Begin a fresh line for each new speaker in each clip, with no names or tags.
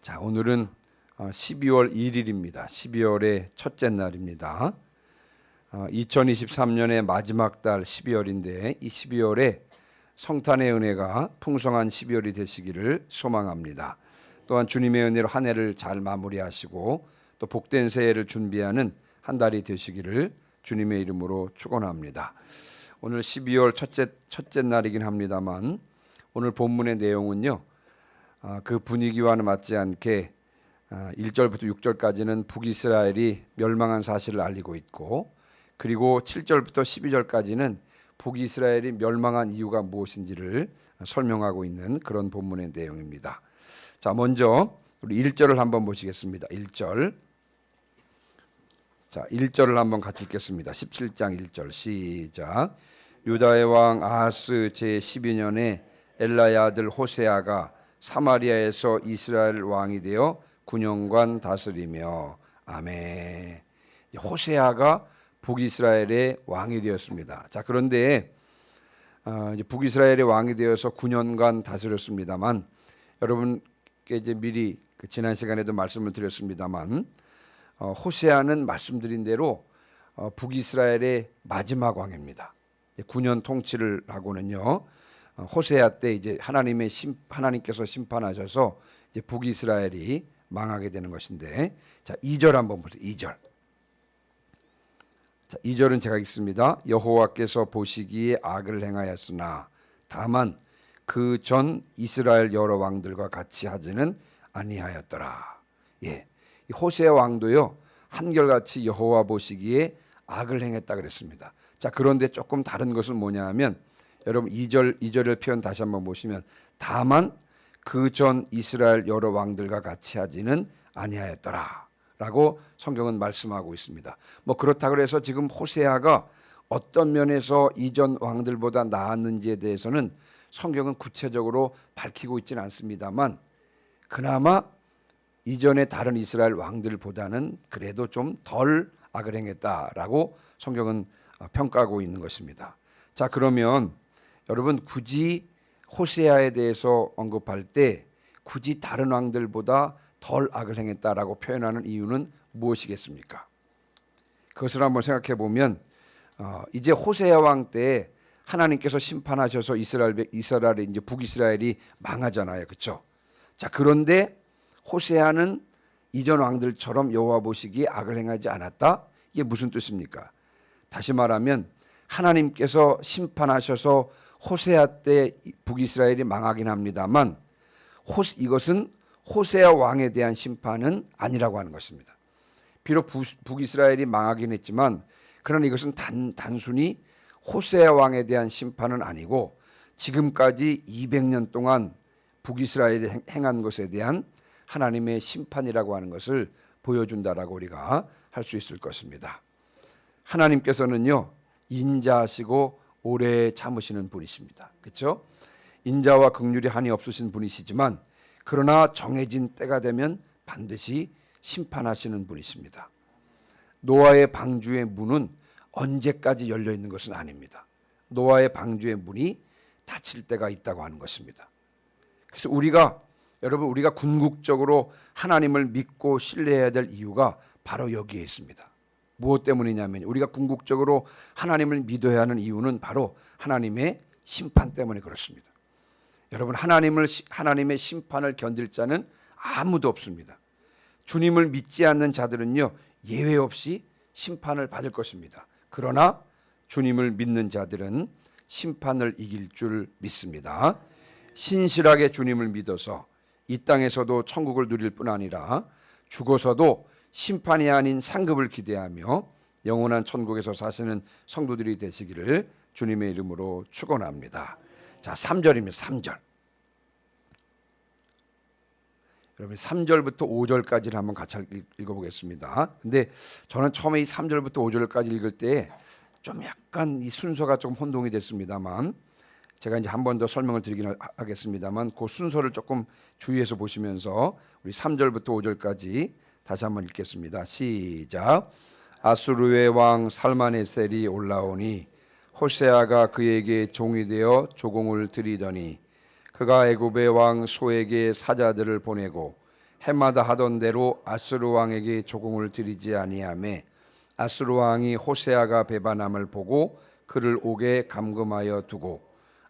자, 오늘은 12월 1일입니다. 12월의 첫째 날입니다. 2023년의 마지막 달 12월인데 이 12월에 성탄의 은혜가 풍성한 12월이 되시기를 소망합니다. 또한 주님의 은혜로 한 해를 잘 마무리하시고 또 복된 새해를 준비하는 한 달이 되시기를 주님의 이름으로 축원합니다. 오늘 12월 첫째 날이긴 합니다만 오늘 본문의 내용은요. 그 분위기와는 맞지 않게 1절부터 6절까지는 북이스라엘이 멸망한 사실을 알리고 있고, 그리고 7절부터 12절까지는 북이스라엘이 멸망한 이유가 무엇인지를 설명하고 있는 그런 본문의 내용입니다. 자, 먼저 우리 1절을 한번 보시겠습니다. 1절. 자, 1절을 한번 같이 읽겠습니다. 17장 1절 시작. 유다의 왕 아하스 제12년에 엘라의 아들 호세아가 사마리아에서 이스라엘 왕이 되어 9년간 다스리며. 아멘. 호세아가 북이스라엘의 왕이 되었습니다. 자, 그런데 이제 북이스라엘의 왕이 되어서 9년간 다스렸습니다만, 여러분께 이제 미리 지난 시간에도 말씀을 드렸습니다만, 호세아는 말씀드린 대로 북이스라엘의 마지막 왕입니다. 9년 통치를 하고는요. 호세아 때 이제 하나님께서 심판하셔서 이제 북이스라엘이 망하게 되는 것인데, 자, 2절 한번 보세요. 2절. 자, 2절은 제가 읽습니다. 여호와께서 보시기에 악을 행하였으나 다만 그 전 이스라엘 여러 왕들과 같이 하지는 아니하였더라. 예. 이 호세아 왕도요. 한결같이 여호와 보시기에 악을 행했다 그랬습니다. 자, 그런데 조금 다른 것은 뭐냐 하면, 여러분 2절의 표현 다시 한번 보시면 다만 그 전 이스라엘 여러 왕들과 같이 하지는 아니하였더라 라고 성경은 말씀하고 있습니다. 뭐 그렇다고 해서 지금 호세아가 어떤 면에서 이전 왕들보다 나았는지에 대해서는 성경은 구체적으로 밝히고 있지는 않습니다만, 그나마 이전의 다른 이스라엘 왕들보다는 그래도 좀 덜 악을 행했다라고 성경은 평가하고 있는 것입니다. 자, 그러면 여러분 굳이 호세아에 대해서 언급할 때 굳이 다른 왕들보다 덜 악을 행했다라고 표현하는 이유는 무엇이겠습니까? 그것을 한번 생각해 보면 이제 호세아 왕 때 하나님께서 심판하셔서 이스라엘이 이제 북이스라엘이 망하잖아요, 그렇죠? 자, 그런데 호세아는 이전 왕들처럼 여호와 보시기에 악을 행하지 않았다. 이게 무슨 뜻입니까? 다시 말하면 하나님께서 심판하셔서 호세아 때 북이스라엘이 망하긴 합니다만 이것은 호세아 왕에 대한 심판은 아니라고 하는 것입니다. 비록 북이스라엘이 망하긴 했지만 그러나 이것은 단순히 호세아 왕에 대한 심판은 아니고 지금까지 200년 동안 북이스라엘이 행한 것에 대한 하나님의 심판이라고 하는 것을 보여준다라고 우리가 할 수 있을 것입니다. 하나님께서는요, 인자하시고 오래 참으시는 분이십니다. 그렇죠? 인자와 긍휼이 한이 없으신 분이시지만 그러나 정해진 때가 되면 반드시 심판하시는 분이십니다. 노아의 방주의 문은 언제까지 열려 있는 것은 아닙니다. 노아의 방주의 문이 닫힐 때가 있다고 하는 것입니다. 그래서 우리가 궁극적으로 하나님을 믿고 신뢰해야 될 이유가 바로 여기에 있습니다. 무엇 때문이냐면 우리가 궁극적으로 하나님을 믿어야 하는 이유는 바로 하나님의 심판 때문에 그렇습니다. 여러분, 하나님의 심판을 견딜 자는 아무도 없습니다. 주님을 믿지 않는 자들은요, 예외 없이 심판을 받을 것입니다. 그러나 주님을 믿는 자들은 심판을 이길 줄 믿습니다. 신실하게 주님을 믿어서 이 땅에서도 천국을 누릴 뿐 아니라 죽어서도 심판이 아닌 상급을 기대하며 영원한 천국에서 사시는 성도들이 되시기를 주님의 이름으로 축원합니다. 자, 3절입니다. 3절. 여러분 3절부터 5절까지를 한번 같이 읽어보겠습니다. 근데 저는 처음에 이 3절부터 5절까지 읽을 때 좀 약간 이 순서가 좀 혼동이 됐습니다만, 제가 이제 한 번 더 설명을 드리긴 하겠습니다만 그 순서를 조금 주의해서 보시면서 우리 3절부터 5절까지 다시 한번 읽겠습니다. 시작. 아수르의 왕 살마네셀이 올라오니 호세아가 그에게 종이 되어 조공을 드리더니 그가 애굽의 왕 소에게 사자들을 보내고 해마다 하던 대로 아수르 왕에게 조공을 드리지 아니하매 아수르 왕이 호세아가 배반함을 보고 그를 옥에 감금하여 두고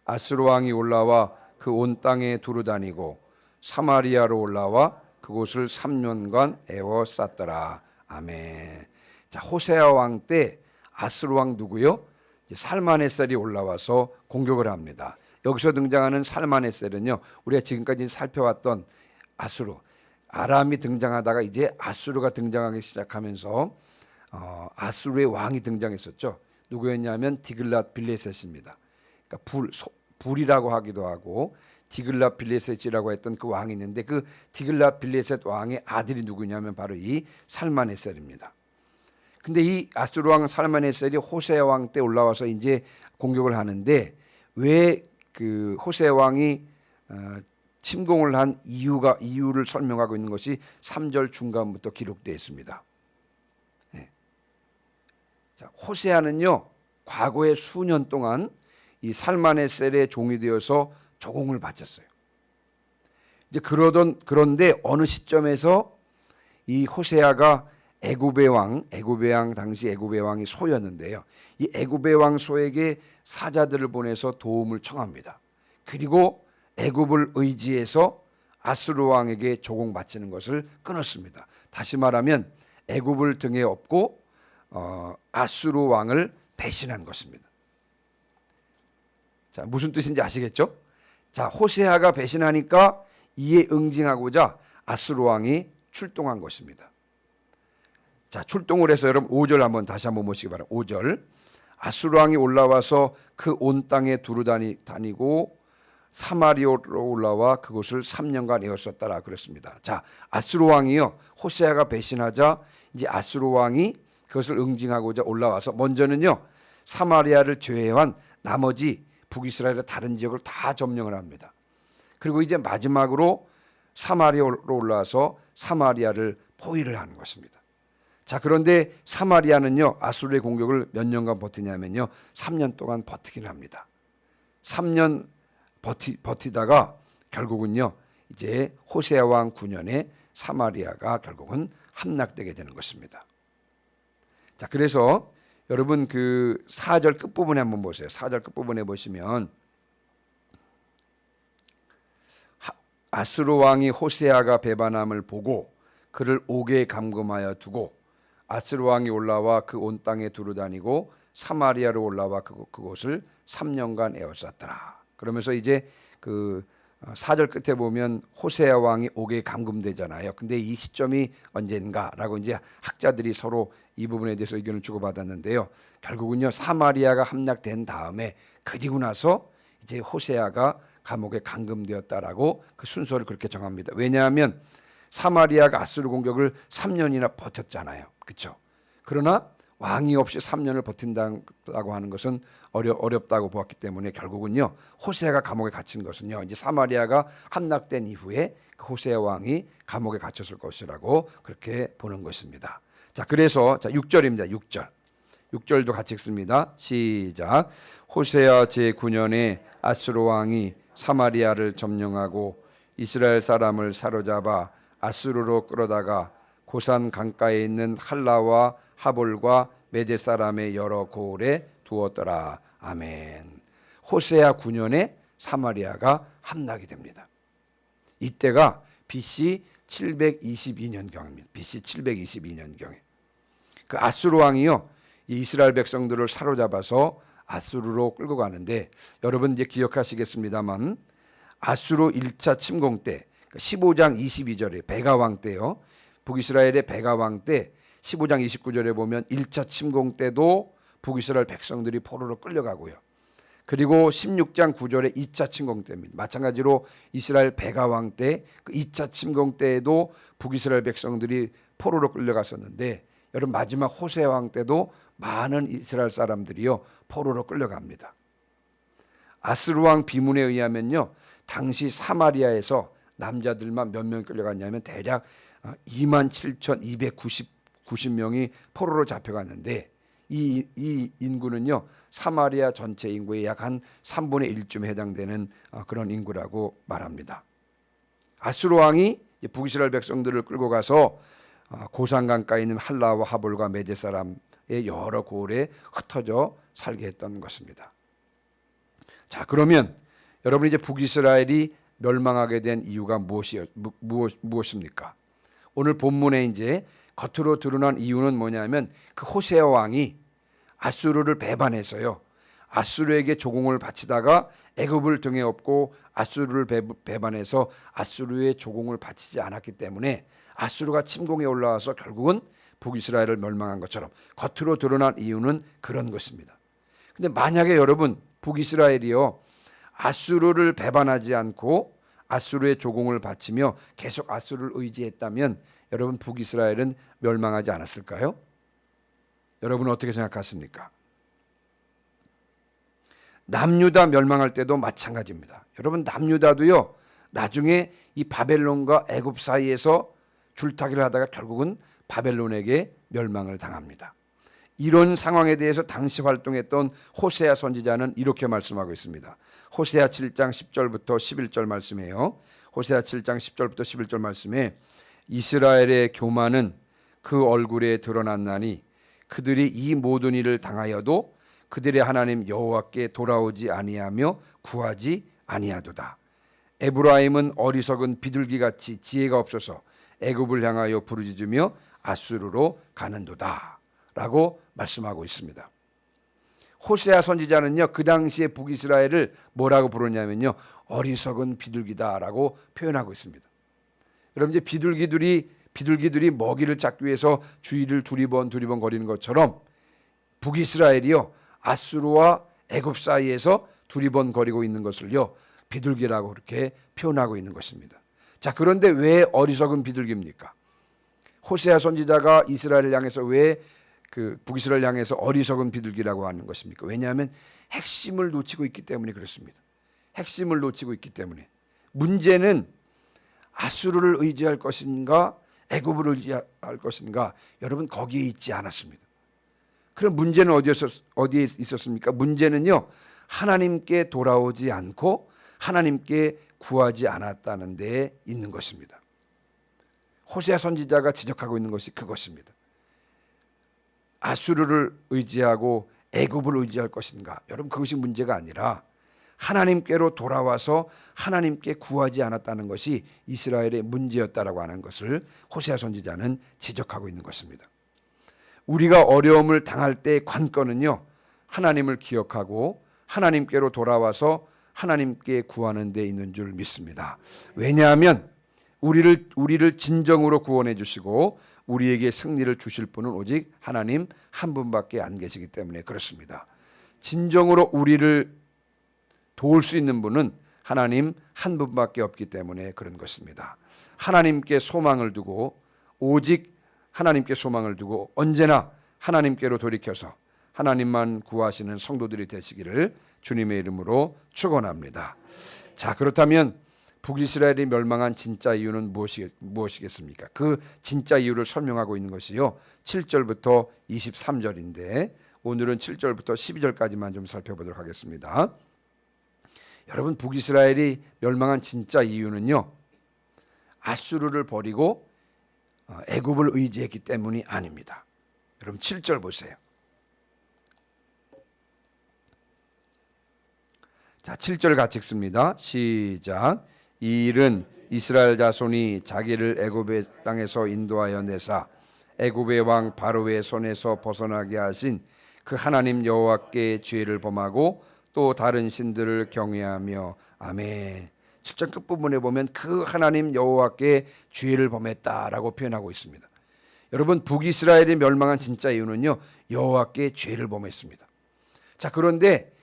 아수르 왕이 올라와 그 온 땅에 두루다니고 사마리아로 올라와 그곳을 3년간 에워쌌더라. 아멘. 자, 호세아 왕 때 아수르 왕 누구요? 살마네셀이 올라와서 공격을 합니다. 여기서 등장하는 살마네셀은요, 우리가 지금까지 살펴왔던 아수르, 아람이 등장하다가 이제 아수르가 등장하기 시작하면서 아수르의 왕이 등장했었죠. 누구였냐면 디글랏 빌레셋입니다. 그러니까 불이라고 하기도 하고 디글랏 빌레셋이라고 했던 그 왕이 있는데 그 디글랏 빌레셋 왕의 아들이 누구냐면 바로 이 살마네셀입니다. 근데 이 아수르 왕 살마네셀이 호세아 왕 때 올라와서 이제 공격을 하는데 왜 그 호세아 왕이 침공을 한 이유를 설명하고 있는 것이 3절 중간부터 기록되어 있습니다. 네. 자, 호세아는요 과거에 수년 동안 이 살마네셀의 종이 되어서 조공을 바쳤어요. 이제 그런데 어느 시점에서 이 호세아가 애굽의 왕 당시 애굽의 왕이 소였는데요. 이 애굽의 왕 소에게 사자들을 보내서 도움을 청합니다. 그리고 애굽을 의지해서 아수르 왕에게 조공 바치는 것을 끊었습니다. 다시 말하면 애굽을 등에 업고 아수르 왕을 배신한 것입니다. 자, 무슨 뜻인지 아시겠죠? 자, 호세아가 배신하니까 이에 응징하고자 아수르 왕이 출동한 것입니다. 자, 출동을 해서 여러분 5절 한번 다시 한번 보시기 바랍니다. 5절. 아수르 왕이 올라와서 그 온 땅에 두루다니고 사마리아로 올라와 그곳을 3년간 에워쌌더라 그랬습니다. 자, 아수르 왕이요 호세아가 배신하자 이제 아수르 왕이 그것을 응징하고자 올라와서 먼저는요 사마리아를 제외한 나머지 북이스라엘의 다른 지역을 다 점령을 합니다. 그리고 이제 마지막으로 사마리아로 올라와서 사마리아를 포위를 하는 것입니다. 자, 그런데 사마리아는요 아수르의 공격을 몇 년간 버티냐면요 3년 동안 버티긴 합니다. 3년 버티다가 결국은요 이제 호세아 왕 9년에 사마리아가 결국은 함락되게 되는 것입니다. 자, 그래서 여러분 그 4절 끝부분에 한번 보세요. 4절 끝부분에 보시면 아수르 왕이 호세아가 배반함을 보고 그를 옥에 감금하여 두고 아수르 왕이 올라와 그 온 땅에 두루다니고 사마리아로 올라와 그곳을 3년간 에워쌌더라. 그러면서 이제 그 4절 끝에 보면 호세아 왕이 옥에 감금되잖아요. 근데 이 시점이 언젠가라고 이제 학자들이 서로 이 부분에 대해서 의견을 주고받았는데요. 결국은요 사마리아가 함락된 다음에 그리고 나서 이제 호세아가 감옥에 감금되었다라고 그 순서를 그렇게 정합니다. 왜냐하면 사마리아가 아수르 공격을 3년이나 버텼잖아요. 그렇죠? 그러나 왕이 없이 3년을 버틴다고 하는 것은 어렵다고 보았기 때문에 결국은요 호세아가 감옥에 갇힌 것은요 이제 사마리아가 함락된 이후에 그 호세아 왕이 감옥에 갇혔을 것이라고 그렇게 보는 것입니다. 자, 그래서 자 6절입니다. 6절도 같이 읽습니다. 시작. 호세아 제9년에 아수르 왕이 사마리아를 점령하고 이스라엘 사람을 사로잡아 아수르로 끌어다가 고산 강가에 있는 할라와 하볼과 메대 사람의 여러 고을에 두었더라. 아멘. 호세아 9년에 사마리아가 함락이 됩니다. 이때가 BC 722년경입니다. BC 722년경에 그 아수르 왕이요 이스라엘 백성들을 사로잡아서 아수르로 끌고 가는데 여러분 이제 기억하시겠습니다만 아수르 1차 침공 때 15장 22절에 베가 왕 때요. 북이스라엘의 베가 왕 때 15장 29절에 보면 1차 침공 때도 북이스라엘 백성들이 포로로 끌려가고요. 그리고 16장 9절에 2차 침공 때입니다. 마찬가지로 이스라엘 베가 왕 때 그 2차 침공 때에도 북이스라엘 백성들이 포로로 끌려갔었는데 여러분 마지막 호세아 왕 때도 많은 이스라엘 사람들이요 포로로 끌려갑니다. 아수르 왕 비문에 의하면요 당시 사마리아에서 남자들만 몇 명 끌려갔냐면 대략 27,290명이 포로로 잡혀갔는데 이 인구는요 사마리아 전체 인구의 약 한 3분의 1쯤 해당되는 그런 인구라고 말합니다. 아수르 왕이 이제 북이스라엘 백성들을 끌고 가서 고산 강가에 있는 할라와 하볼과 메대 사람의 여러 고을에 흩어져 살게 했던 것입니다. 자, 그러면 여러분 이제 북이스라엘이 멸망하게 된 이유가 무엇입니까? 오늘 본문에 이제 겉으로 드러난 이유는 뭐냐면 그 호세아 왕이 아수르를 배반해서요. 아수르에게 조공을 바치다가 애굽을 등에 업고 아수르를 배반해서 아수르의 조공을 바치지 않았기 때문에 아수르가 침공에 올라와서 결국은 북이스라엘을 멸망한 것처럼 겉으로 드러난 이유는 그런 것입니다. 근데 만약에 여러분 북이스라엘이요 아수르를 배반하지 않고 아수르의 조공을 바치며 계속 아수르를 의지했다면 여러분 북이스라엘은 멸망하지 않았을까요? 여러분 어떻게 생각하십니까? 남유다 멸망할 때도 마찬가지입니다. 여러분 남유다도요 나중에 이 바벨론과 애굽 사이에서 줄타기를 하다가 결국은 바벨론에게 멸망을 당합니다. 이런 상황에 대해서 당시 활동했던 호세아 선지자는 이렇게 말씀하고 있습니다. 호세아 7장 10절부터 11절 말씀이에요. 호세아 7장 10절부터 11절 말씀에 이스라엘의 교만은 그 얼굴에 드러났나니 그들이 이 모든 일을 당하여도 그들의 하나님 여호와께 돌아오지 아니하며 구하지 아니하도다. 에브라임은 어리석은 비둘기같이 지혜가 없어서 애굽을 향하여 부르짖으며 아수르로 가는도다 라고 말씀하고 있습니다. 호세아 선지자는요 그 당시에 북이스라엘을 뭐라고 부르냐면요 어리석은 비둘기다라고 표현하고 있습니다. 여러분 이제 비둘기들이 먹이를 찾기 위해서 주위를 두리번 거리는 것처럼 북이스라엘이요 아수르와 애굽 사이에서 두리번 거리고 있는 것을요 비둘기라고 그렇게 표현하고 있는 것입니다. 자, 그런데 왜 어리석은 비둘기입니까? 호세아 선지자가 이스라엘을 향해서 왜 그 북이스라엘 향해서 어리석은 비둘기라고 하는 것입니까? 왜냐하면 핵심을 놓치고 있기 때문에 그렇습니다. 핵심을 놓치고 있기 때문에. 문제는 아수르를 의지할 것인가 애굽을 의지할 것인가 여러분 거기에 있지 않았습니다. 그럼 문제는 어디에 있었습니까? 문제는요 하나님께 돌아오지 않고 하나님께 구하지 않았다는 데에 있는 것입니다. 호세아 선지자가 지적하고 있는 것이 그것입니다. 아수르를 의지하고 애굽을 의지할 것인가? 여러분 그것이 문제가 아니라 하나님께로 돌아와서 하나님께 구하지 않았다는 것이 이스라엘의 문제였다라고 하는 것을 호세아 선지자는 지적하고 있는 것입니다. 우리가 어려움을 당할 때의 관건은요 하나님을 기억하고 하나님께로 돌아와서 하나님께 구하는 데 있는 줄 믿습니다. 왜냐하면 우리를 진정으로 구원해 주시고 우리에게 승리를 주실 분은 오직 하나님 한 분밖에 안 계시기 때문에 그렇습니다. 진정으로 우리를 도울 수 있는 분은 하나님 한 분밖에 없기 때문에 그런 것입니다. 하나님께 소망을 두고 오직 하나님께 소망을 두고 언제나 하나님께로 돌이켜서 하나님만 구하시는 성도들이 되시기를 주님의 이름으로 축원합니다. 자, 그렇다면 북이스라엘이 멸망한 진짜 이유는 무엇이겠습니까? 그 진짜 이유를 설명하고 있는 것이요 7절부터 23절인데 오늘은 7절부터 12절까지만 좀 살펴보도록 하겠습니다. 여러분 북이스라엘이 멸망한 진짜 이유는요 아수르를 버리고 애굽을 의지했기 때문이 아닙니다. 여러분 7절 보세요. 자, 7절 같이 읽습니다. 시작. 이 일은 이스라엘 자손이 자기를 애굽의 땅에서 인도하여 내사 애굽의 왕 바로의 손에서 벗어나게 하신 그 하나님 여호와께 죄를 범하고 또 다른 신들을 경외하며 아멘. 7절 끝부분에 보면 그 하나님 여호와께 죄를 범했다라고 표현하고 있습니다. 여러분 북이스라엘이 멸망한 진짜 이유는요 여호와께 죄를 범했습니다. 자, 그런데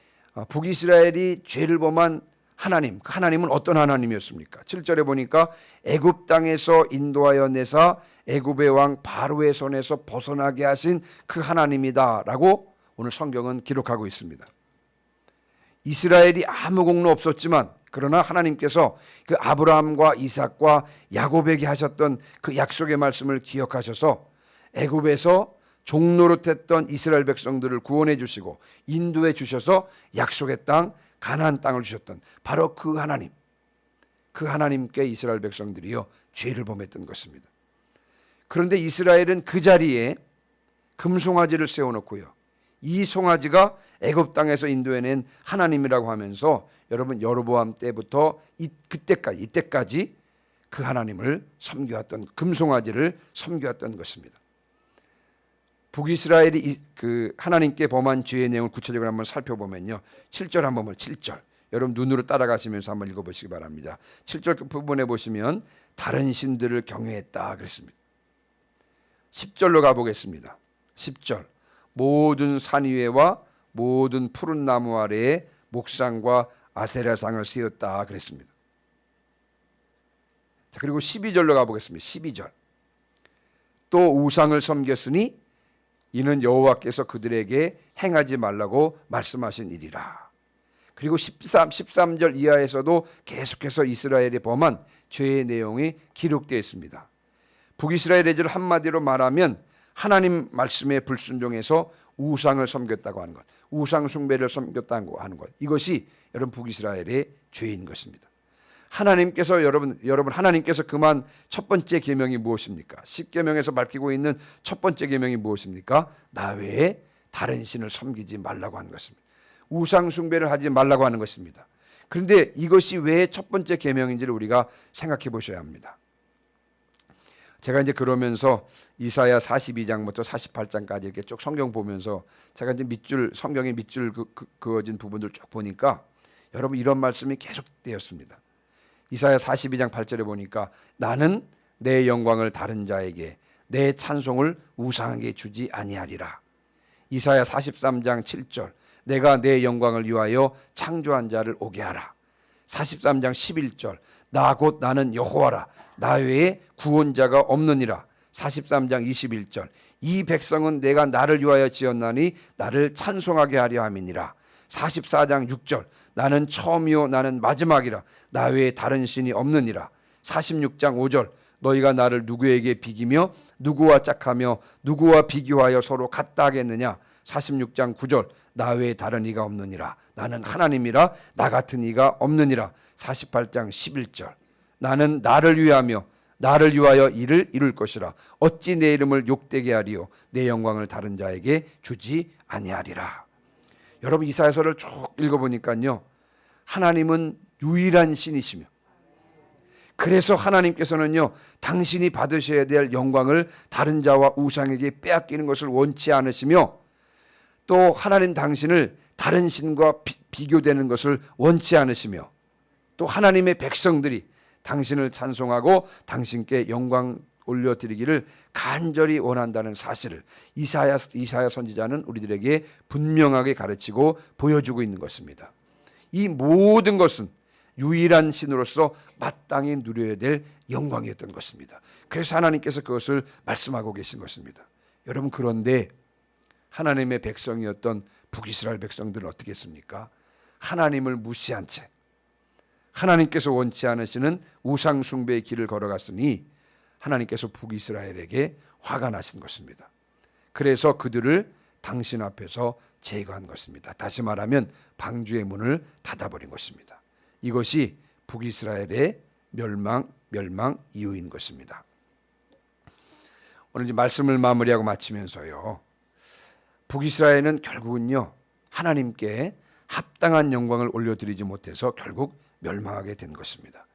북이스라엘이 죄를 범한 하나님, 그 하나님은 어떤 하나님이었습니까? 7절에 보니까 애굽 땅에서 인도하여 내사 애굽의 왕 바로의 손에서 벗어나게 하신 그 하나님이다라고 오늘 성경은 기록하고 있습니다. 이스라엘이 아무 공로 없었지만 그러나 하나님께서 그 아브라함과 이삭과 야곱에게 하셨던 그 약속의 말씀을 기억하셔서 애굽에서 종노릇했던 이스라엘 백성들을 구원해 주시고 인도해 주셔서 약속의 땅 가나안 땅을 주셨던 바로 그 하나님, 그 하나님께 이스라엘 백성들이요 죄를 범했던 것입니다. 그런데 이스라엘은 그 자리에 금송아지를 세워놓고요, 이 송아지가 애굽 땅에서 인도해낸 하나님이라고 하면서 여러분 여로보암 때부터 이때까지 그 하나님을 섬겨왔던, 금송아지를 섬겨왔던 것입니다. 북이스라엘이 그 하나님께 범한 죄의 내용을 구체적으로 한번 살펴보면요, 7절 한번 보면 7절 여러분 눈으로 따라가시면서 한번 읽어보시기 바랍니다. 7절 그 부분에 보시면 다른 신들을 경외했다 그랬습니다. 10절로 가보겠습니다. 10절 모든 산 위에와 모든 푸른 나무 아래에 목상과 아세라상을 세웠다 그랬습니다. 자, 그리고 12절로 가보겠습니다. 12절 또 우상을 섬겼으니 이는 여호와께서 그들에게 행하지 말라고 말씀하신 일이라. 그리고 13절 이하에서도 계속해서 이스라엘이 범한 죄의 내용이 기록되어 있습니다. 북이스라엘의 죄를 한마디로 말하면 하나님 말씀에 불순종해서 우상을 섬겼다고 하는 것, 우상 숭배를 섬겼다고 하는 것, 이것이 여러분 북이스라엘의 죄인 것입니다. 하나님께서 여러분 하나님께서 그만 첫 번째 계명이 무엇입니까? 10계명에서 밝히고 있는 첫 번째 계명이 무엇입니까? 나 외에 다른 신을 섬기지 말라고 하는 것입니다. 우상 숭배를 하지 말라고 하는 것입니다. 그런데 이것이 왜 첫 번째 계명인지를 우리가 생각해 보셔야 합니다. 제가 이제 그러면서 이사야 42장부터 48장까지 이렇게 쭉 성경 보면서 제가 이제 성경의 밑줄 그어진 부분들 쭉 보니까 여러분 이런 말씀이 계속 되었습니다. 이사야 42장 8절에 보니까 나는 내 영광을 다른 자에게 내 찬송을 우상에게 주지 아니하리라. 이사야 43장 7절 내가 내 영광을 위하여 창조한 자를 오게 하라. 43장 11절 나 곧 나는 여호와라 나 외에 구원자가 없느니라. 43장 21절 이 백성은 내가 나를 위하여 지었나니 나를 찬송하게 하려 함이니라. 44장 6절 나는 처음이요 나는 마지막이라 나 외에 다른 신이 없느니라. 46장 5절 너희가 나를 누구에게 비기며 누구와 짝하며 누구와 비교하여 서로 같다 하겠느냐. 46장 9절 나 외에 다른 이가 없느니라 나는 하나님이라 나 같은 이가 없느니라. 48장 11절 나는 나를 위하며 나를 위하여 일을 이룰 것이라 어찌 내 이름을 욕되게 하리요 내 영광을 다른 자에게 주지 아니하리라. 여러분 이사야서를 쭉 읽어보니까요, 하나님은 유일한 신이시며 그래서 하나님께서는요 당신이 받으셔야 될 영광을 다른 자와 우상에게 빼앗기는 것을 원치 않으시며 또 하나님 당신을 다른 신과 비교되는 것을 원치 않으시며 또 하나님의 백성들이 당신을 찬송하고 당신께 영광 올려드리기를 간절히 원한다는 사실을 이사야 선지자는 우리들에게 분명하게 가르치고 보여주고 있는 것입니다. 이 모든 것은 유일한 신으로서 마땅히 누려야 될 영광이었던 것입니다. 그래서 하나님께서 그것을 말씀하고 계신 것입니다. 여러분 그런데 하나님의 백성이었던 북이스라엘 백성들은 어떻게 했습니까? 하나님을 무시한 채 하나님께서 원치 않으시는 우상 숭배의 길을 걸어갔으니 하나님께서 북이스라엘에게 화가 나신 것입니다. 그래서 그들을 당신 앞에서 제거한 것입니다. 다시 말하면 방주의 문을 닫아버린 것입니다. 이것이 북이스라엘의 멸망 이유인 것입니다. 오늘 이제 말씀을 마무리하고 마치면서요, 북이스라엘은 결국은요 하나님께 합당한 영광을 올려드리지 못해서 결국 멸망하게 된 것입니다.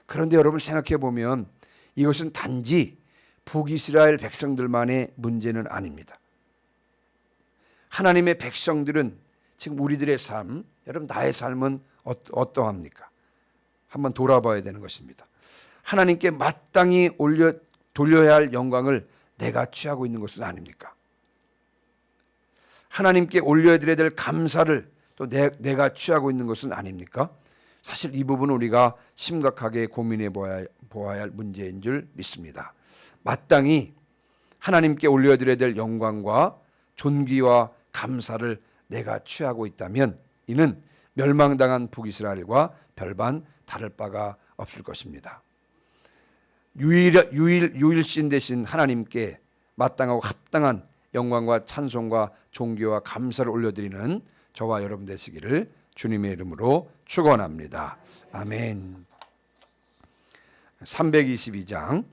그런데 여러분 생각해 보면 이것은 단지 북이스라엘 백성들만의 문제는 아닙니다. 하나님의 백성들은 지금 우리들의 삶, 여러분 나의 삶은 어떠합니까? 한번 돌아봐야 되는 것입니다. 하나님께 마땅히 돌려야 할 영광을 내가 취하고 있는 것은 아닙니까? 하나님께 올려드려야 될 감사를 또 내가 취하고 있는 것은 아닙니까? 사실 이 부분은 우리가 심각하게 고민해 보아야 할 문제인 줄 믿습니다. 마땅히 하나님께 올려드려야 될 영광과 존귀와 감사를 내가 취하고 있다면 이는 멸망당한 북이스라엘과 별반 다를 바가 없을 것입니다. 유일신 되신 하나님께 마땅하고 합당한 영광과 찬송과 존귀와 감사를 올려드리는 저와 여러분 되시기를 주님의 이름으로 축원합니다. 아멘. 322장